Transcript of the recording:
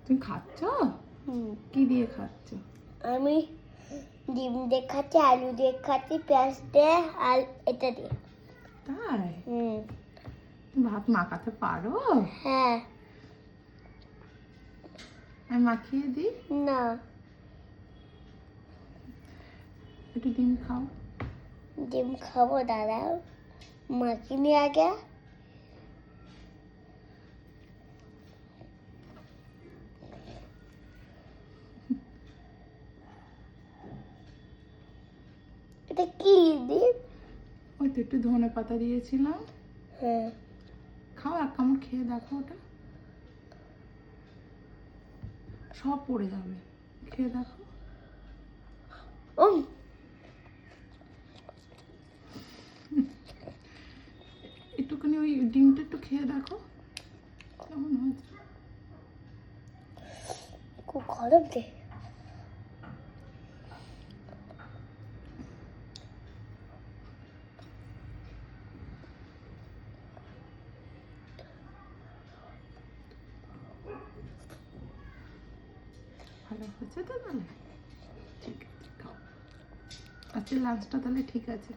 তুমি খাচ্ছ? কি দিয়ে খাচ্ছ? আমি ডিম দিয়ে খাচ্ছি, আলু দিয়ে খাচ্ছি, পেঁয়াজ দিয়ে আর এটা দিয়ে। তাই? ভাত মাখাতে পারো? হ্যাঁ। আমি মাখিয়ে দিই? না। একটু ডিম খাও। ডিম খাবো, দাঁড়াও মাখিনি আগে। এটা কি ডিম? ওই তো একটু ধনে পাতা দিয়েছিলাম। হ্যাঁ। খাও, এক কামড় খেয়ে দেখো, ওটা সব পড়ে যাবে, খেয়ে দেখো। একটুখানি ওই ডিমটা একটু খেয়ে দেখো কেমন হয়েছে। খুব গরম দে। ভালো হয়েছে তো? তাহলে ঠিক আছে, খাও। আজকে লাঞ্চটা তাহলে ঠিক আছে।